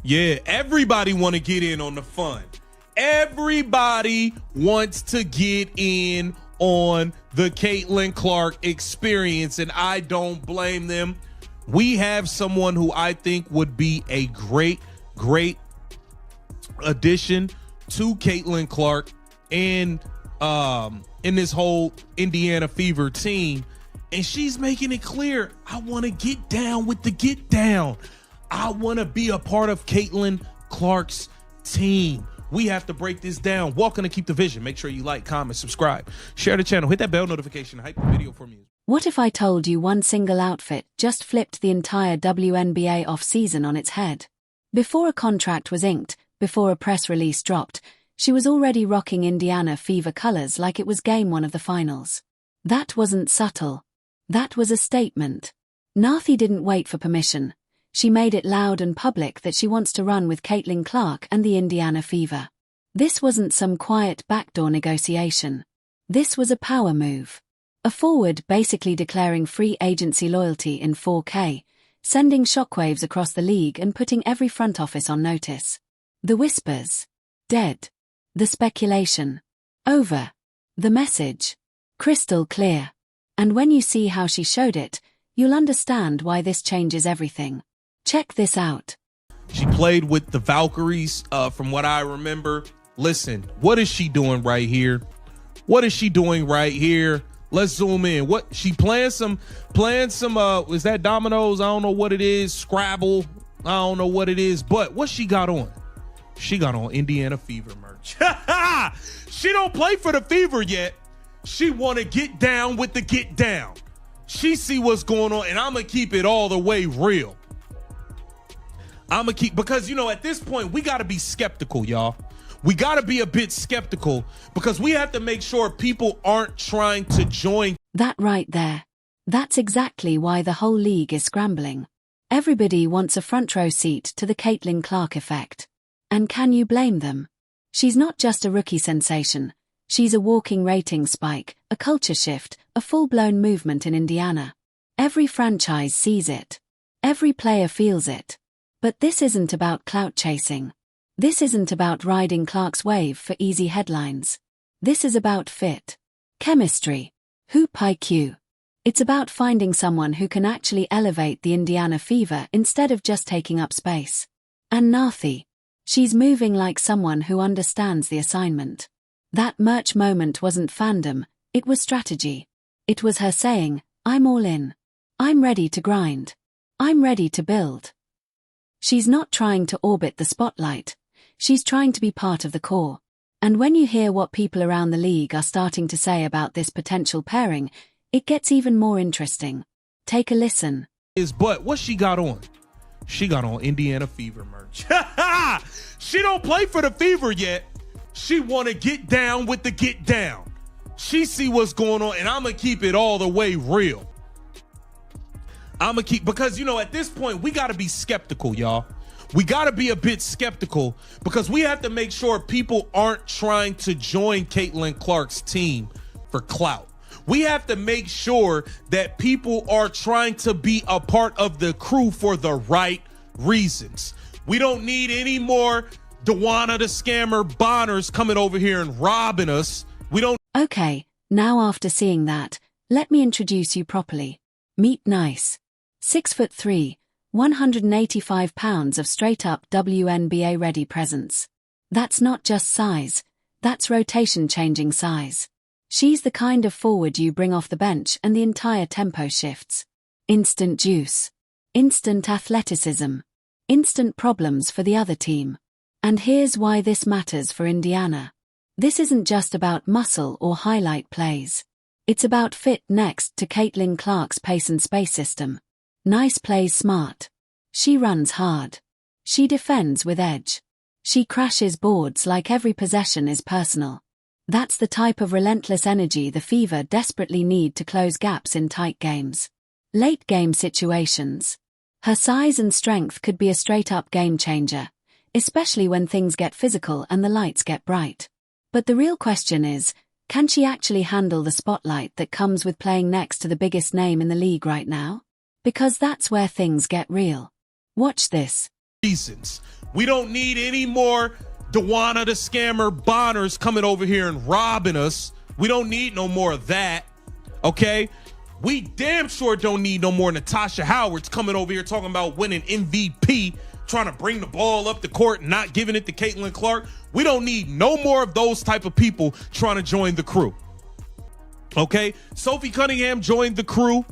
Yeah, everybody want to get in on the fun. Everybody wants to get in on the Caitlin Clark experience, and I don't blame them. We have someone who I think would be a great addition to Caitlin Clark and in this whole Indiana Fever team. And she's making it clear, I want to get down with the get down. I want to be a part of Caitlin Clark's team. We have to break this down. Welcome to Keep the Vision. Make sure you like, comment, subscribe, share the channel, hit that bell notification, hype the video for me. What if I told you one single outfit just flipped the entire WNBA off-season on its head? Before a contract was inked, before a press release dropped, she was already rocking Indiana Fever colors like it was game one of the finals. That wasn't subtle. That was a statement. Nathi didn't wait for permission. She made it loud and public that she wants to run with Caitlin Clark and the Indiana Fever. This wasn't some quiet backdoor negotiation. This was a power move. A forward basically declaring free agency loyalty in 4K, sending shockwaves across the league and putting every front office on notice. The whispers. Dead. The speculation. Over. The message. Crystal clear. And when you see how she showed it, you'll understand why this changes everything. Check this out. She played with the Valkyries, from what I remember. Listen, what is she doing right here? What is she doing right here? Let's zoom in. What she playing some is that dominoes? I don't know what it is. Scrabble. I don't know what it is, but what she got on? She got on Indiana Fever merch. She don't play for the Fever yet. She want to get down with the get down. She see what's going on, and I'm going to keep it all the way real. Because, you know, at this point, we got to be skeptical, y'all. We got to be a bit skeptical because we have to make sure people aren't trying to join. That right there. That's exactly why the whole league is scrambling. Everybody wants a front row seat to the Caitlin Clark effect. And can you blame them? She's not just a rookie sensation. She's a walking rating spike, a culture shift, a full-blown movement in Indiana. Every franchise sees it. Every player feels it. But this isn't about clout chasing. This isn't about riding Clark's wave for easy headlines. This is about fit. Chemistry. Hoop IQ. It's about finding someone who can actually elevate the Indiana Fever instead of just taking up space. And Nathi. She's moving like someone who understands the assignment. That merch moment wasn't fandom, it was strategy. It was her saying, I'm all in. I'm ready to grind. I'm ready to build. She's not trying to orbit the spotlight. She's trying to be part of the core. And when you hear what people around the league are starting to say about this potential pairing, it gets even more interesting. Take a listen. But what she got on? She got on Indiana Fever merch. She don't play for the Fever yet. She want to get down with the get down. She see what's going on, and I'm going to keep it all the way real. Because, you know, at this point, we got to be skeptical, y'all. We got to be a bit skeptical because we have to make sure people aren't trying to join Caitlin Clark's team for clout. We have to make sure that people are trying to be a part of the crew for the right reasons. We don't need any more Dewana the Scammer Bonners coming over here and robbing us. We don't. Okay, now after seeing that, let me introduce you properly. Meet Nice. 6'3", 185 pounds of straight-up WNBA-ready presence. That's not just size, that's rotation-changing size. She's the kind of forward you bring off the bench and the entire tempo shifts. Instant juice. Instant athleticism. Instant problems for the other team. And here's why this matters for Indiana. This isn't just about muscle or highlight plays. It's about fit next to Caitlin Clark's pace and space system. Nice plays smart. She runs hard. She defends with edge. She crashes boards like every possession is personal. That's the type of relentless energy the Fever desperately need to close gaps in tight games. Late game situations. Her size and strength could be a straight-up game changer, especially when things get physical and the lights get bright. But the real question is, can she actually handle the spotlight that comes with playing next to the biggest name in the league right now? Because that's where things get real. Watch this. Reasons. We don't need any more Dewana the Scammer Bonners coming over here and robbing us. We don't need no more of that, okay? We damn sure don't need no more Natasha Howards coming over here talking about winning MVP, trying to bring the ball up the court and not giving it to Caitlin Clark. We don't need no more of those type of people trying to join the crew. Okay, Sophie Cunningham joined the crew,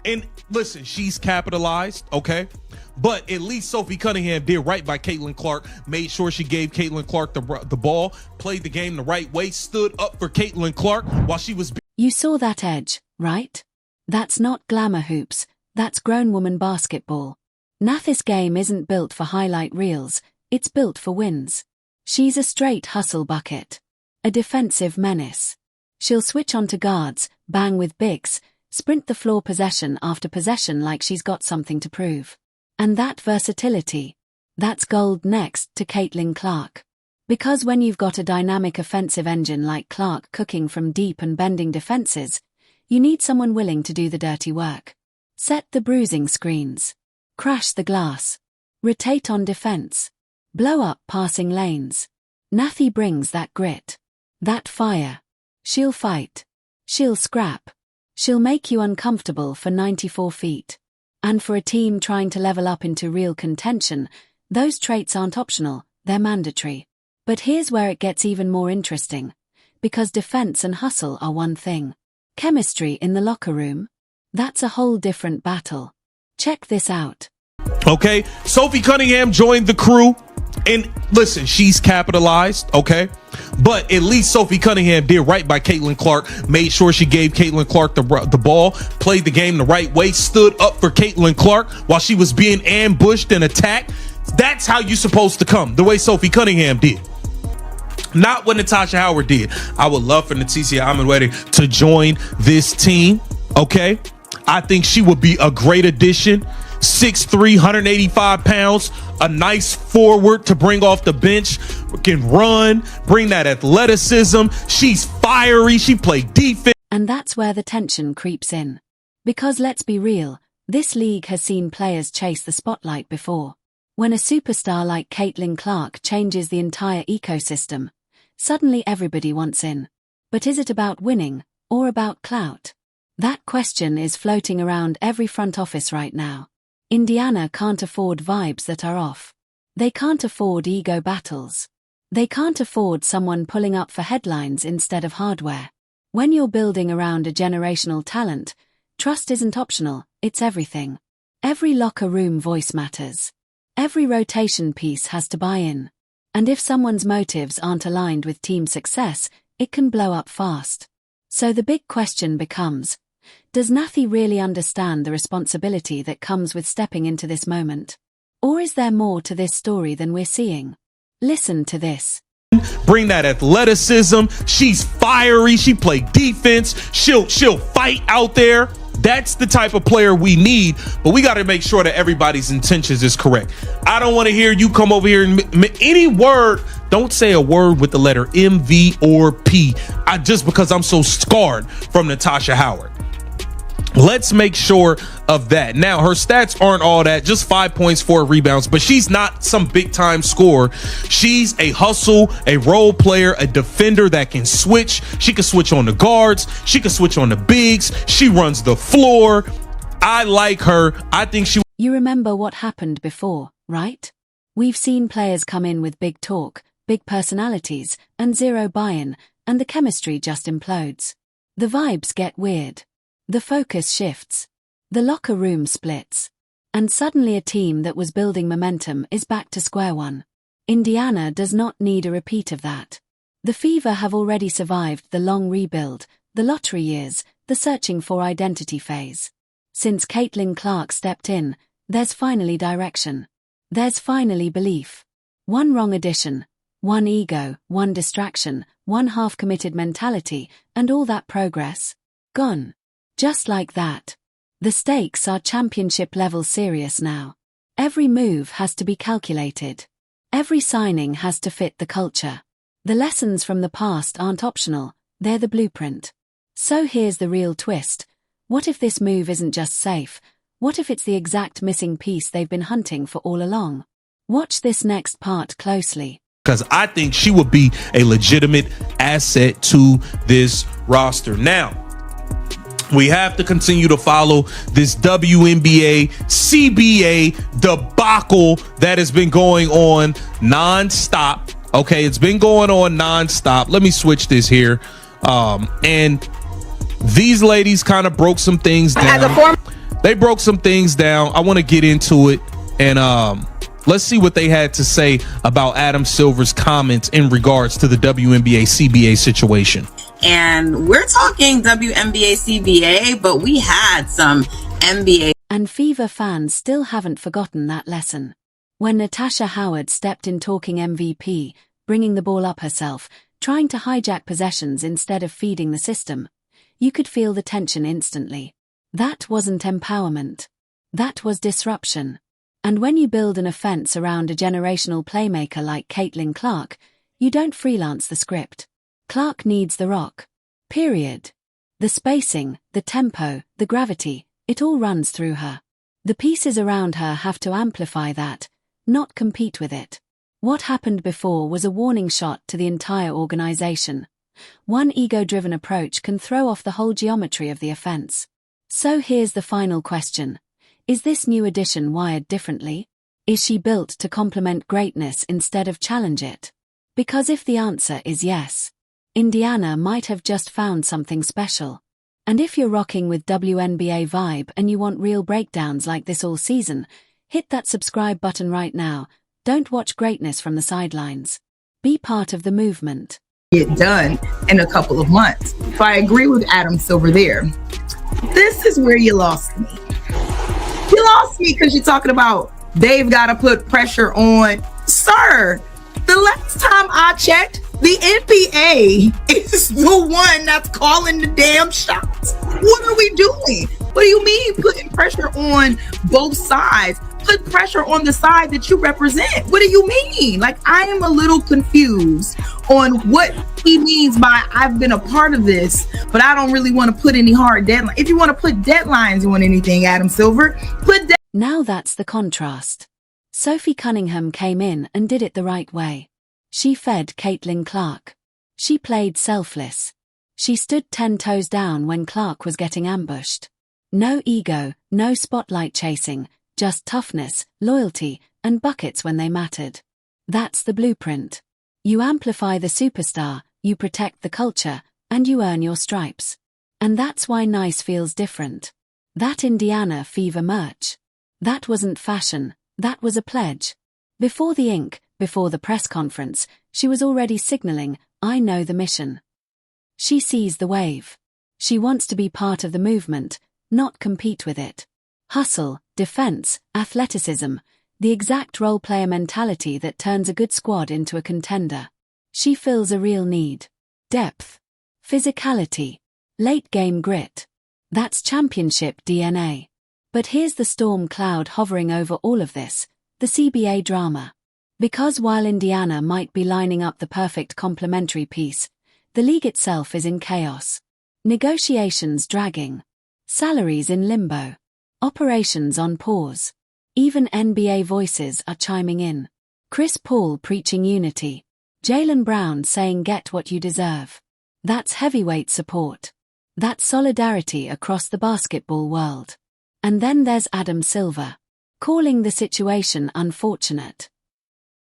and listen, she's capitalized, okay? But at least Sophie Cunningham did right by Caitlin Clark, made sure she gave Caitlin Clark the ball, played the game the right way, stood up for Caitlin Clark while she was... You saw that edge, right? That's not glamour hoops, that's grown woman basketball. Nath's game isn't built for highlight reels, it's built for wins. She's a straight hustle bucket. A defensive menace. She'll switch onto guards, bang with bigs, sprint the floor possession after possession like she's got something to prove. And that versatility, that's gold next to Caitlin Clark. Because when you've got a dynamic offensive engine like Clark cooking from deep and bending defenses, you need someone willing to do the dirty work. Set the bruising screens. Crash the glass. Rotate on defense. Blow up passing lanes. Nathi brings that grit. That fire. She'll fight. She'll scrap. She'll make you uncomfortable for 94 feet. And for a team trying to level up into real contention, those traits aren't optional, they're mandatory. But here's where it gets even more interesting. Because defense and hustle are one thing. Chemistry in the locker room? That's a whole different battle. Check this out. Okay, Sophie Cunningham joined the crew, and listen, she's capitalized, okay? But at least Sophie Cunningham did right by Caitlin Clark, made sure she gave Caitlin Clark the ball, played the game the right way, stood up for Caitlin Clark while she was being ambushed and attacked. That's how you're supposed to come, the way Sophie Cunningham did. Not what Natasha Howard did. I would love for Natisha Amedwede to join this team, okay? I think she would be a great addition. 6'3", 185 pounds, a nice forward to bring off the bench, can run, bring that athleticism. She's fiery, she played defense. And that's where the tension creeps in. Because let's be real, this league has seen players chase the spotlight before. When a superstar like Caitlin Clark changes the entire ecosystem, suddenly everybody wants in. But is it about winning, or about clout? That question is floating around every front office right now. Indiana can't afford vibes that are off. They can't afford ego battles. They can't afford someone pulling up for headlines instead of hardware. When you're building around a generational talent, trust isn't optional, it's everything. Every locker room voice matters. Every rotation piece has to buy in. And if someone's motives aren't aligned with team success, it can blow up fast. So the big question becomes, does Nathi really understand the responsibility that comes with stepping into this moment? Or is there more to this story than we're seeing? Listen to this. Bring that athleticism. She's fiery. She played defense. She'll fight out there. That's the type of player we need, but we got to make sure that everybody's intentions is correct. I don't want to hear you come over here and any word. Don't say a word with the letter M, V, or P. Just because I'm so scarred from Natasha Howard. Let's make sure of that. Now, her stats aren't all that, just 5 points, 4 rebounds, but she's not some big time scorer. She's a hustle, a role player, a defender that can switch. She can switch on the guards. She can switch on the bigs. She runs the floor. I like her. I think she... You remember what happened before, right? We've seen players come in with big talk, big personalities, and zero buy-in, and the chemistry just implodes. The vibes get weird. The focus shifts. The locker room splits. And suddenly a team that was building momentum is back to square one. Indiana does not need a repeat of that. The Fever have already survived the long rebuild, the lottery years, the searching for identity phase. Since Caitlin Clark stepped in, there's finally direction. There's finally belief. One wrong addition, one ego, one distraction, one half-committed mentality, and all that progress, gone. Just like that. The stakes are championship-level serious now. Every move has to be calculated. Every signing has to fit the culture. The lessons from the past aren't optional, they're the blueprint. So here's the real twist. What if this move isn't just safe? What if it's the exact missing piece they've been hunting for all along? Watch this next part closely. Because I think she would be a legitimate asset to this roster. Now, we have to continue to follow this WNBA CBA debacle that has been going on nonstop. Okay, it's been going on nonstop. Let me switch this here. And these ladies kind of broke some things down. They broke some things down. I want to get into it, and let's see what they had to say about Adam Silver's comments in regards to the WNBA CBA situation. And we're talking WNBA CBA, but we had some NBA. And Fever fans still haven't forgotten that lesson. When Natasha Howard stepped in talking MVP, bringing the ball up herself, trying to hijack possessions instead of feeding the system, you could feel the tension instantly. That wasn't empowerment. That was disruption. And when you build an offense around a generational playmaker like Caitlin Clark, you don't freelance the script. Clark needs the rock. Period. The spacing, the tempo, the gravity, it all runs through her. The pieces around her have to amplify that, not compete with it. What happened before was a warning shot to the entire organization. One ego-driven approach can throw off the whole geometry of the offense. So here's the final question. Is this new addition wired differently? Is she built to complement greatness instead of challenge it? Because if the answer is yes, Indiana might have just found something special. And if you're rocking with WNBA vibe and you want real breakdowns like this all season, hit that subscribe button right now. Don't watch greatness from the sidelines. Be part of the movement. Get done in a couple of months. So I agree with Adam Silver there. This is where you lost me. You lost me because you're talking about they've got to put pressure on. Sir, the last time I checked, the NBA is the one that's calling the damn shots. What are we doing? What do you mean putting pressure on both sides? Put pressure on the side that you represent. What do you mean? Like, I am a little confused on what he means by I've been a part of this, but I don't really want to put any hard deadlines. If you want to put deadlines on anything, Adam Silver, put Now that's the contrast. Sophie Cunningham came in and did it the right way. She fed Caitlin Clark. She played selfless. She stood 10 toes down when Clark was getting ambushed. No ego, no spotlight chasing, just toughness, loyalty, and buckets when they mattered. That's the blueprint. You amplify the superstar, you protect the culture, and you earn your stripes. And that's why Nice feels different. That Indiana Fever merch. That wasn't fashion, that was a pledge. Before the ink, before the press conference, she was already signaling, I know the mission. She sees the wave. She wants to be part of the movement, not compete with it. Hustle, defense, athleticism, the exact role-player mentality that turns a good squad into a contender. She fills a real need. Depth, physicality, late-game grit. That's championship DNA. But here's the storm cloud hovering over all of this, the CBA drama. Because while Indiana might be lining up the perfect complementary piece, the league itself is in chaos. Negotiations dragging. Salaries in limbo. Operations on pause. Even NBA voices are chiming in. Chris Paul preaching unity. Jaylen Brown saying get what you deserve. That's heavyweight support. That's solidarity across the basketball world. And then there's Adam Silver, calling the situation unfortunate.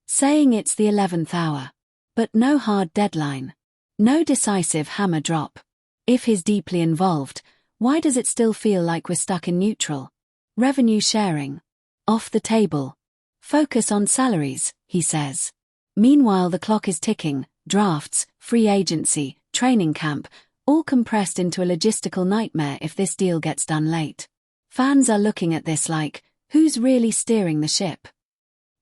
Saying it's the 11th hour. But no hard deadline. No decisive hammer drop. If he's deeply involved, why does it still feel like we're stuck in neutral? Revenue sharing. Off the table. Focus on salaries, he says. Meanwhile the clock is ticking, drafts, free agency, training camp, all compressed into a logistical nightmare if this deal gets done late. Fans are looking at this like, who's really steering the ship?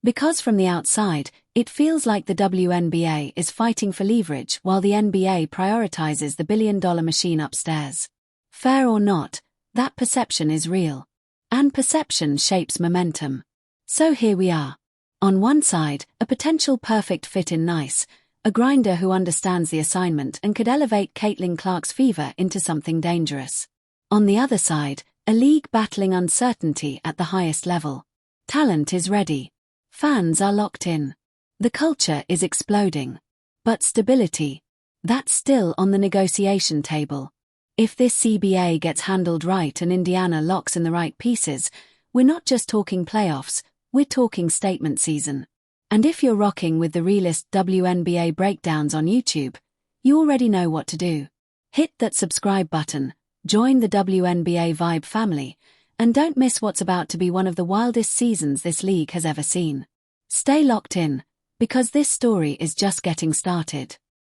Because from the outside, it feels like the WNBA is fighting for leverage while the NBA prioritizes the billion-dollar machine upstairs. Fair or not, that perception is real. And perception shapes momentum. So here we are. On one side, a potential perfect fit in Nice, a grinder who understands the assignment and could elevate Caitlin Clark's Fever into something dangerous. On the other side, a league battling uncertainty at the highest level. Talent is ready. Fans are locked in. The culture is exploding. But stability, that's still on the negotiation table. If this CBA gets handled right and Indiana locks in the right pieces, we're not just talking playoffs, we're talking statement season. And if you're rocking with the realist WNBA breakdowns on YouTube, you already know what to do. Hit that subscribe button, join the WNBA Vibe family, and don't miss what's about to be one of the wildest seasons this league has ever seen. Stay locked in, because this story is just getting started.